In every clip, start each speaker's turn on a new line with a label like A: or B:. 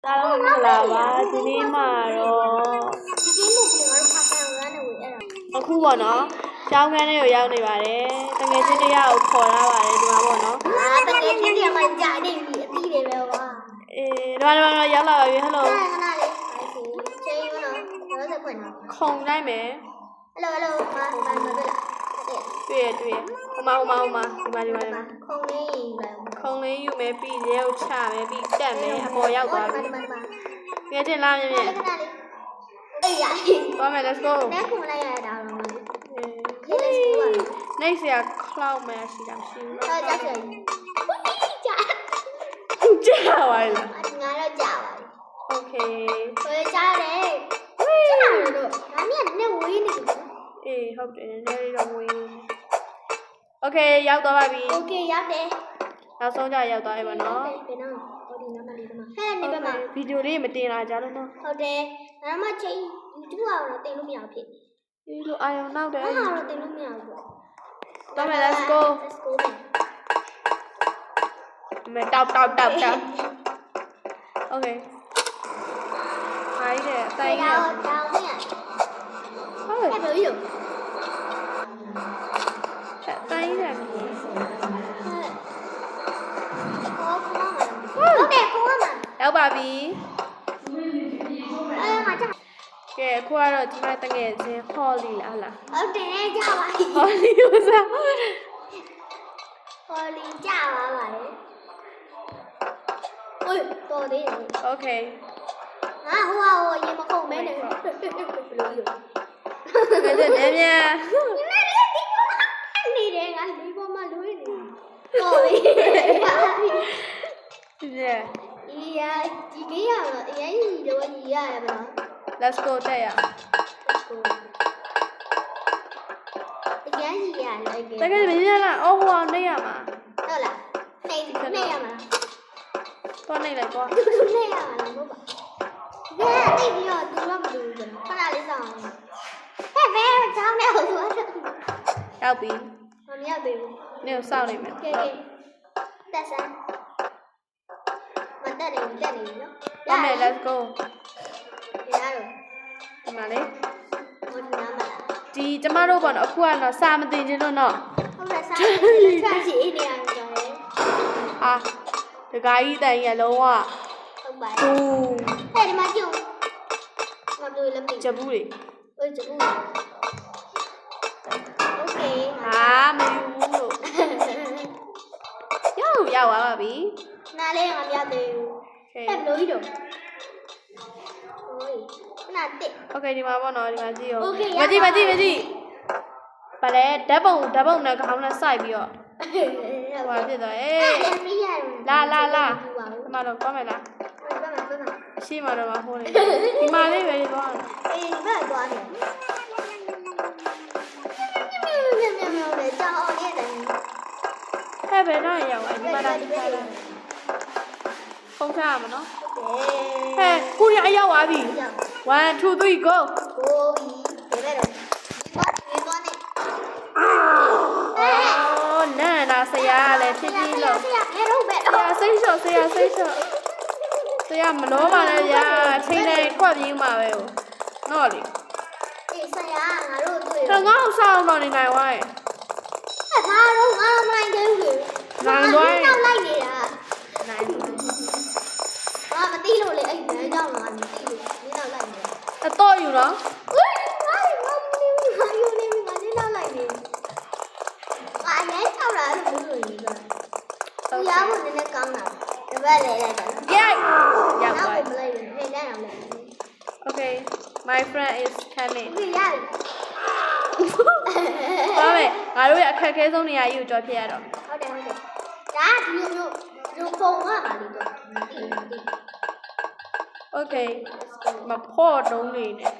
A: အားလုံးမင်္ဂလာပါဒီနေ့မှာတော့အခုပေါ့နော်ကျောင်းခန်းလေးကိုရောက်နေပါတယ်တကယ်ချင်းတရားကိုခေါ်လာပါတယ်ဒီမှာပေါ့နော်
B: တကယ်ချင်းတရားမှကြာနေပြီအတိတွေပဲကွာ
A: ဒီမှာရောက်လာပါပြီဟယ်လို
B: ခဏလေးချိန်မနော်ဘာလို့ဖွင့်နော်
A: ခုံနိုင်မယ်
B: ဟယ်လိုဘာတွေ့လား
A: တွေ့ဟိုမှာဒီမှာခုံလေးယူမယ်ပြီးရဲကိုချမယ်ပြီးတက်မယ်အပေါ်ရောက်သွားပြီတကယ်ချင်းလာမြင်မြင်
B: အေးရ
A: သွားမယ် let's go
B: နဲ့ခုံလိုက်ရတာတော့
A: နေစရာ cloud မရှိတာမရှိဘူး
B: ကြာကြာ
A: ကြာပါလား
B: ငါတော့ကြာပါပြီ
A: okay
B: ဆိုကြားတယ်ကြာတော့ဒါမြတ်နဲ့ဝေးနေတယ်
A: အေးဟုတ်တယ်နည်းနည်းတော့ဝေး okay ရောက်သွားပါပြီ
B: okay ရောက်တယ်
A: နောက်ဆုံးကြရောက်သွားပြီပါနော်
B: ဘယ်နော်ဟိုဒီနားမလေးကမှဟဲ့နေပါမ
A: ဗီဒီယိုလေးမတင်လာကြလို့နော်
B: ဟုတ်တယ်ဒါမှချိန် YouTube ကတော့တင်လို့မရဘူးဖြစ်
A: ဒီလိုအာရုံနောက်တယ်
B: ဟာတော့တင်လို့မရဘူး
A: တော့မယ် let's go မယ်တောက် okay ခိုင်းတယ်တိုင်ရ
B: တောင်းနေ
A: ဟုတ်
B: တယ်ဘယ်လိုယူ
A: တိုင်ရတယ်
B: ဟုတ်တယ်ခေါင်းမှာ
A: ရောက်ပါပြီ
B: ငါကြာ
A: ကဲအခုကတော့ဒီမှာတကယ်ချင်း Holly လား
B: ဟုတ်တယ်ကြာပါပြီ
A: Holly ဥစား
B: Holly ကြာပါပါလေโอ้ยတော်သေးတယ်
A: Okay
B: ဟိုရေမခုံမဲနေဘယ်လိုယူ
A: မြန်နေ
B: တယ်ငါဒီပေါ်မှာလွေးနေတော်ပြီဒီကေးရတော့အရင်ကြီးတော့ညီရတယ်ဗျာ
A: Let's go တက်ရ
B: အရင်ကြီးရလိုက်
A: တကယ်မင်းလားအော်ဟိုအောင်နေရမှာ
B: ဟုတ်လားနေရမှာ
A: သွားနေလိုက်ကွာ
B: သူနေရမှာလားဟုတ်ပါကဲတိတ်ပြီးတော့သူတော့မတူဘူးကျွန်တော်ခဏလေးစောင့်အောင်ဟဲ့ဘယ်ချောင်းနဲ့ဟိုဆို
A: ရောက်ပြီ
B: မရောက်သေးဘူး
A: နေကိုစောင့်နေမယ်
B: ကဲတက်စမ်းမတက်နေနော်
A: ရမယ် let's go
B: ရတော့
A: ဒီမှာလေ
B: ဟိုဒီနားမှာ
A: ဒီကျမတို့ပေါ့နော်အခုကတော့စာမသိချင်းလို့နော်
B: ဟုတ်တယ်စာချက်စီနေရကြတယ်
A: အာဒကာကြီးတိုင်ရလုံးဝ
B: ဟုတ်ပါဘူးဟဲ့ဒီမှာကြည့်မတွေ့လည်းမသိ
A: ချက်ဘူးလေ
B: ဟိုချက်ဘူးโอเค
A: ဟာမယူဘူးလို့ရောက်သွားပါပြီ
B: နားလေးငါမရသေးဘူးဟဲ့ဘလို့ကြီးတော့โอ้ยနားတစ်
A: Okay ဒီမှာပေါ့နော်ဒီမှာကြည့်ရောမကြည့်ဗါလဲဓာတ်ပုံနဲ့ခေါင်းနဲ့စိုက်ပြီးတော့ဟိုဖြစ်သွားအေးလာဒီမှာတော့ကောင်းမယ်လားရှိမှာတော့မဟုတ်နေဒီမှာလေးပဲဒီကောင်း
B: အေးဘယ်သွားနေမြောလေကြောင်အောင်ရတယ်
A: ဟဲ့ဘယ်တော့ရောက်ဒီမှာလာဖုန်းထားရမှာနော်ဟဲ့ခုရအရောက်သွားပြီ1 2 3 go
B: ကိုပြီဘယ်တော့ဒီသွားနေ
A: အော်နာနာဆရာလည်းဖြစ်ပြီးလို့
B: ဆရာဘယ်တော့ပဲ
A: ဆရာစိတ်လျှော့ဆရာမလို့ပါနဲ့ဗျာချိန်နေခွက်ပြေးမှာပဲနော်လေ
B: အေးဆရာငါတို့တွေ့
A: တော့ငါ့ဆောင်းတော့နေနိုင်ဝိုင်း
B: ဒါတော့ငါမနိုင်သေးဘူး
A: နိုင်သွားရင်
B: နောက်လိုက်နေတာ
A: နိုင်
B: ဘာမသိလို့လေအဲ့ဒါကြောင့်ငါမသိလို့ဒီနောက်လိုက်နေ
A: အတော့ယူနော်
B: ငါယူနေငါဒီနောက်လိုက်နေငါရဲချောက်လာလို့လို့ယူတာသူရဖို့နည်းနည်းကောင်းတာတပတ်လေလိုက်တာ
A: ရောက်သွား
B: မလိုက်ဘူးဖေးတန်းအောင်လိုက်
A: Okay my friend is coming
B: ဒီရပြီ
A: ပါမယ်ငါတို့ရဲ့အခက်အခဲဆုံးနေရာကြီးကိုကြော်ပြရတော့
B: ဟုတ်တယ်ဒါဒီလိုပုံကပါလိမ့်တော့ဒီ
A: Okay မဖို့တုံးနေနဲ့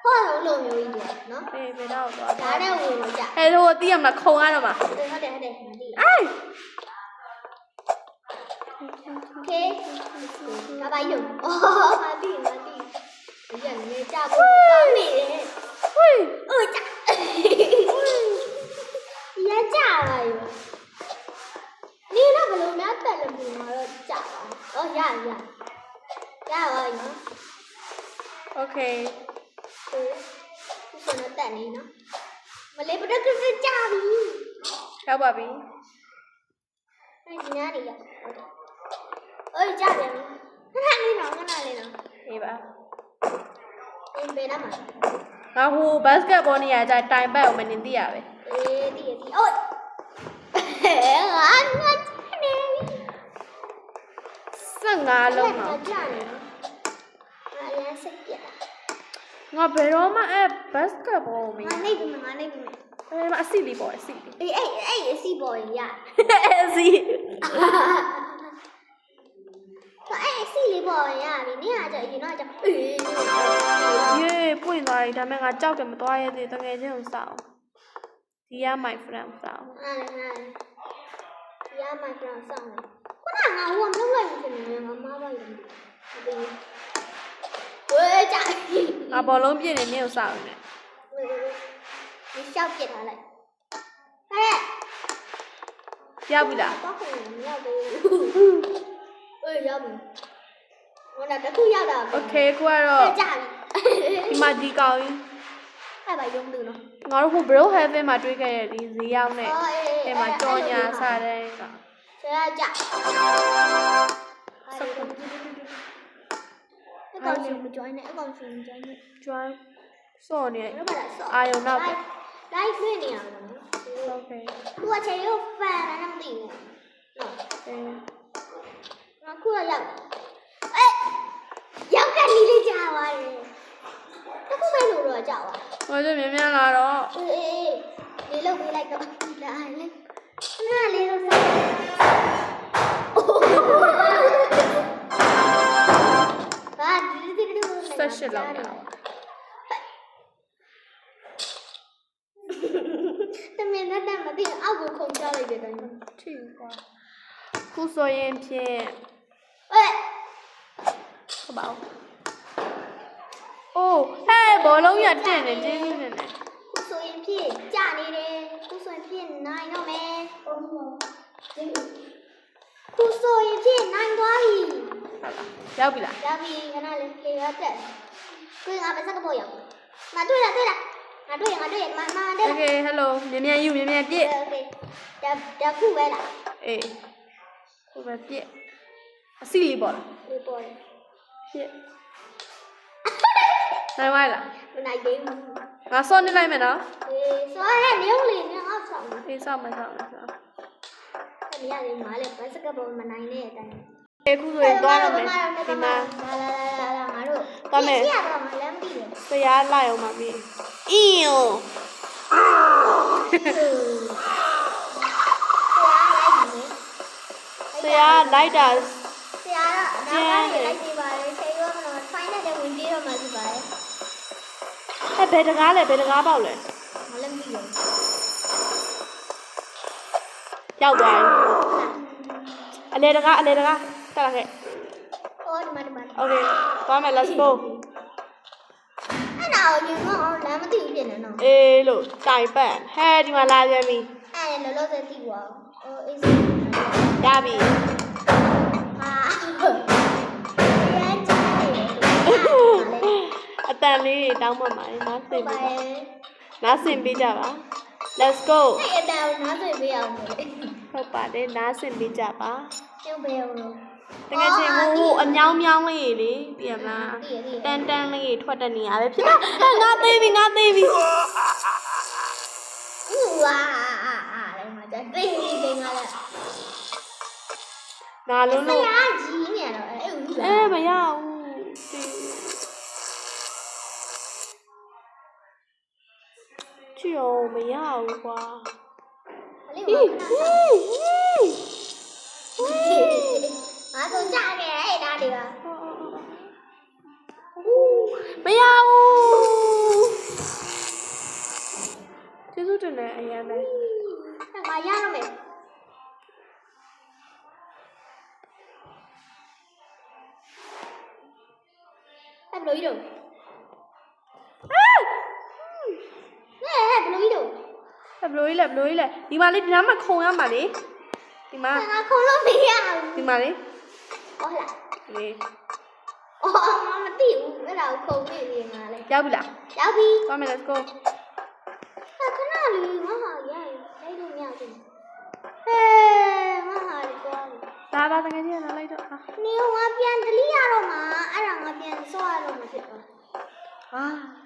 B: ဟောလုံးမျိုးကြီးတယ်နော်
A: အေးဘယ်တော့သွား
B: ဒါနဲ့ဝင်လို့ကြ
A: ဟဲ့ဟိုတီးရမလားခုံရတော့မှာ
B: ဟုတ်တယ်မသိ
A: အေး
B: Okay ဘာပါယူအော်မသိရနေကြဖို့ကောင်းနေတယ်
A: ဟွေး
B: ကြရကြပါယူနေတော့ဘယ်လိုများတက်လို့ဒီမှာတော့ကြာပါတော့ရ ရပါပြီနော်
A: Okay
B: ခုဆိုတော့တက်နေနော်မလေးပဒကစကြပြီ
A: ရောက်ပါပြီ
B: ဒီနားနေရဟုတ်တယ်ကြပြန်ခဏလေးနော်
A: အေးပါ
B: အေးဘယ်နားမှာ
A: ငါဟိုဘတ်စကတ်ဘောနေရာကြတိုင်ပတ်အောင်မနေသိရပဲ
B: အေးဒီအိုးငါနေပြီ
A: 15လုံးမှာ
B: ကြနေနော်အရင်စက်ပြတာ
A: ငါဘယ်တော့မှအဲဘတ်စကတ်ဘောမ
B: ငါနေပြီငါနေပြီ
A: အဲမအစီလေးပေါ့အစီလေး
B: အေးအစီပေါ်ရ
A: အစီ
B: အဲ့စီလေးပေါ်ရပြီနင်ကကြောက်ရင်တော့ကြောက်အေး
A: ယေပွင့်သွားပြီဒါပေမဲ့ငါကြောက်တယ်မသွားရသေးတကယ်ချင်းကိုစောင်းဒီက my friend စောင်း
B: ရမိုက်ကတော့စောင်းခုနကငါဟိုမလုပ်လိုက်ဘူးခင်ဗျာငါမပါဘူးဝဲကြိုက်
A: ငါဘောလုံးပြည့်နေနေကိုစောင်းနေ
B: ဒီရှောက်ပြစ်ထားလိုက်ဟဲ့
A: ရောက်ပြီလား
B: တော့ခင်မရောက်သေးဘူးအေးရောက်ပြီဟိုကတခုရောက်တာ
A: Okay ခုကတော့
B: ကြပြီ
A: ဒီမှာဒီကောင်ကြီး
B: အဲ့ပါရုံးသူနော်
A: ငါတို့ဟို bro heaven မှာတွေ့ခဲ့ရဒီဈေးရောက်နဲ့အဲ့မှာကြော်ညာစားတဲ့က
B: ဆရာကြအကောင်ရှင်မ join နဲ့အကောင်ရှင်မ join နဲ့
A: join စော့နေ
B: ဘယ်မှာလဲဆော့
A: အာယုံနောက်ပဲ
B: live တွေ့နေရမှာနော်
A: Okay
B: သူကချေရုပ်ဖန်တာမသိဘူးနော်
A: အေး
B: ငါခုရောက်အေးရောက်ကလေးလေးကြာသွားတယ်အခုပဲလို့တော့ကြာသွား
A: ဟိုကျမြင်မြန်လာတော့
B: အေးလေးလောက်ပေးလိုက်တော့လာလေငါလေးတော့ဆောဘာဒီ
A: 18လောက်လာ
B: တမင်နဲ့တမသိအောက်ကိုခုန်ချလိုက်တယ်တိုင်း
A: ထိကွာခုဆိုရင်ဖြင့်
B: အေး
A: ဟုတ်ပါဘူးအိုးဟဲ့ဘောလုံးရတက်နေတင်းနေနေ
B: ခုဆိုရင်ဖြစ်ကြာနေတယ်ခုဆိုရင်ဖြစ်နိုင်တော့မယ်ခုဆိုရင်ဖြစ်နိုင်သွားပြီ
A: ရောက်ပြီလား
B: ရပြီခဏလေးလေရတက်ကိုငါပဲစကပေါ်ရောက်ငါတွေ့လားငါတွေ့မတဲ့
A: Okay hello မြန်မြန်ယူမြန်မြန်ပြည့်
B: โอเคတခုပဲလား
A: အေးဟိုပဲပြည့်အစီလေးပေါ့လား
B: ဒီပေါ်တယ်
A: ပြည့်နိုင်ပါလား
B: မနိုင်သေးဘူး
A: ငါစောနေလိုက်မယ်နော်
B: အေးဆိုရဲနေဦးလေးငါအောက်ဆောင်
A: အေးစောင့်မယ်စောင့်မယ်စောင့်
B: နေရလေးမားလေဘတ်စကတ်ပေါ်မနိုင်တဲ့အတိုင်း
A: အေးခုဆိုရင်သွားရမယ်ဒီမှာ
B: လာငါတို့
A: သွားမယ်
B: ကြည့်ရတော့မလမ်းပြီးတယ်
A: ဆရာလိုက်အောင်ပါပြီအင်းယော ဆရာလိုက်တာ
B: ဆရာကနောက်ကနေလိုက်ပြပါလေဆရာကမလို့ဖိုင်နဲ့ဝင်ပြေးတော့မှဖြစ်ပါလေ
A: အဲ့ဘယ်တကားလဲဘယ်တကားပေါက်လဲ
B: မလမ်းပြီးရော
A: ရောက်သွားပြီအလေတကားတက်လာခဲ့
B: အော်ဒီမှာ
A: Okay သွားမယ် let's go
B: အဲ့တော့ညတော့လမ်းမသိဘူးဖြစ်နေတော့
A: အေးလို့တိုင်ပတ်ဟဲ့ဒီမှာလာပြန်ပြီ
B: အဲ့လောလောဆယ်သိွားအော်အေးစ
A: ရပြီ
B: ဟာရမ်းချင်တယ်
A: အတန်လေးတွေတောင်းမှမှာနားဆင်
B: ပါ
A: ပေး
B: ရဲ့
A: နားဆင်ပေးကြပါ let's go
B: အဲ့အတောင်နားဆွေပေးအောင်လေ
A: ဟုတ်ပါတယ်နားဆင်ပေးကြပါ
B: ကျုပ်ပေးအောင်လို့
A: တကယ်ချင်းဟိုအညောင်းမြောင်းလေးလေသိရမလားတန်တန်လေးထွက်တဲ့နေရာပဲဖြစ်တာငါသေးပြီ
B: ဝါလည်းမတဲ့သိနေငါလည်း
A: ငါလုံး
B: ဆ
A: လို့
B: ရာကြီးနေတော့အဲ့
A: မရဘူးချီအောင်မရဘူးကွာ
B: လေးဝါငါဆိုကြခဲ့အဲ့ဒါတွေက
A: မရဘူးကျေးဇူးတင်တယ်အရင်ပဲ
B: ငါရတော့မယ်အဲ့ဘလိုကြီးတော့ဘလိုကြီးတော့
A: ဘလိုကြီးလဲဒီမှာလေးဒီနားမှာခုံရမှာလေဒီမှာ
B: ငါခုံလို့မရဘူး
A: ဒီမှာလေ
B: ဟုတ်လား
A: လေ
B: 哦， အဲ့ဒါကိုခုံနေနေငါလေ
A: ရောက်ပြီလား
B: ရောက်ပြီ
A: သွားမယ် let's go
B: ခဏလေးငါဟာရလိုက်လို့မရဘူးငါဟာဒီကွာ
A: ဒါပါတကယ်ကြီးလာလိုက်တော့ဟာ
B: နေငါပြန်တလိရတော့မှာအဲ့ဒါငါပြန်စောရတော့မှာဖြစ်သွား
A: ဟာ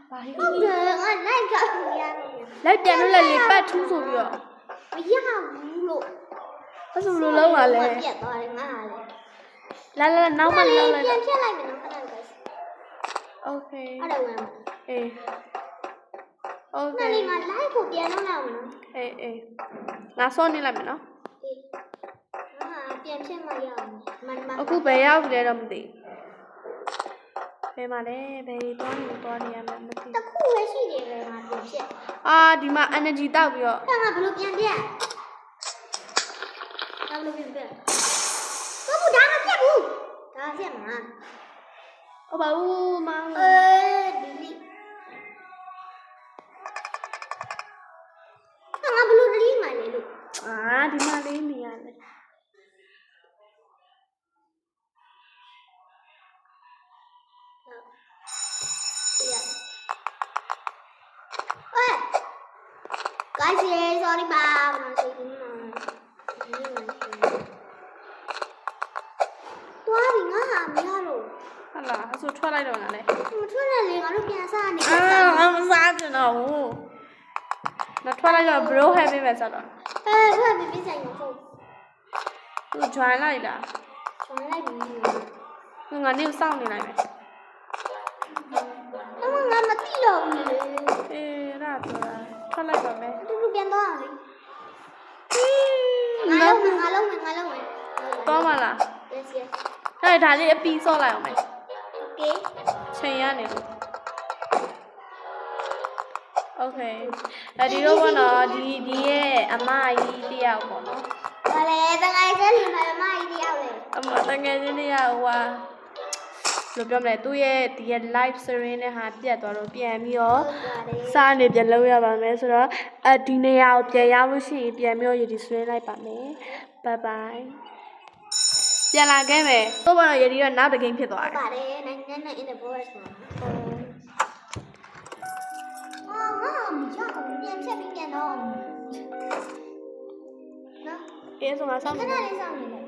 A: ဘာဟိ
B: ဟုတ်တယ်ငါလိုက်ကြလို့ရတော့
A: လိုက်ပြန်လို့လည်းလေပတ်ထူးဆိုပြီးတော့
B: မရဘူးလို့
A: အဲ့ဆိုလိုလုံးပါလေ
B: ပြတ်သွားတယ်ငါဟာလေ
A: လာလာနောက်မှလောက်လိုက်
B: ပြန်
A: တော့
B: ဖြတ်လိုက်မယ်နော်ခဏလေး
A: okay
B: အဲ့ဒါဝင်
A: အေး
B: ခဏ
A: okay
B: လေးငါလိုက်ကိုပြန်တော့လောက်မယ်နော်
A: အေးငါစောနေလိုက်မယ်နော်
B: ငါပြန်ဖြတ်မှရအောင်မန်
A: အခုဘယ်ရောက်ပြီလဲတော့မသိဘယ်မှာလဲဘယ်သွားနေရမှာမသိ
B: တခုပဲရှိတယ်ပဲငါပြန်ဖြတ်
A: အာဒီမှာ energy တောက်ပြီးတော့
B: ငါဘလို့ပြန်ဖြတ်ငါဘလို့ပြန်ဖြတ်ဟုတ်ဘူးဒါမဖြတ်ဘူးဒါဖြတ်မှာ
A: ဟုတ်ပါဘူးမောင်
B: ဒီလီငါဘလို့ဒလီမှလေလို့
A: အာဒီမှာလေးနေရတယ်
B: Guys, sorry ba, masih ini mah. Tua đi ngã hàm nha rồi.
A: ဟုတ်လားအဲ့ဆိုထွက်လိုက်တော့လားလေ
B: Thôi là liền ở lúc nhà xa này.
A: အာမစားချင်တော့ဘူးနောက်ထွက်လိုက်တော့ bro happy ပဲဆိုတော့
B: Ê, thôi là bị giành không?
A: သူ join လိုက်လား
B: Chúng lại bị.
A: သူငါနေစောင့်နေလိုက်မယ်
B: Nó mà ngã mà tí lầu nè.
A: အေးအဲ့ဒါဆိုတာထွက်လိုက်ပါမယ်
B: Tôi lúc đó rồi. Ngã lâu mày.
A: တော့မလား
B: Yes, yes.
A: အဲ့ဒါလေးအပီးစော့လိုက်အောင်မယ်
B: Okay.
A: ချိန်ရနေလို့ okay အဲဒီတော့ဘောနော်ဒီရဲ့အမကြီးတယောက်ပေါ့နော်
B: Vale, tao ngay sẽ liền phải mai đi đâu này.
A: အမတကယ်ချင်းတယောက်ဟိုလိုပြောမလဲသူ့ရဲ့ဒီရဲ့ live stream နဲ့ဟာပြတ်သွားတော့ပြန်ပြီးတော့ စားနေပြန်လုပ်ရပါမယ်ဆိုတော့ဒီနေရာကိုပြန်ရောက်လို့ရှိရင်ပြန်ပြီးတော့ရည်ဒီဆွဲလိုက်ပါမယ် bye bye ပြန်လာခဲ့မယ်တော့ဘာလို့ရည်ဒီတော့နောက်တစ်ဂိမ်းဖြစ်သွားတယ်
B: Bà đây, này in the voice mà. Ngon, chắc không biết sẽ bị đâu. Nó.
A: အေးဆိုငါစောင့်
B: Cái này đi sao này?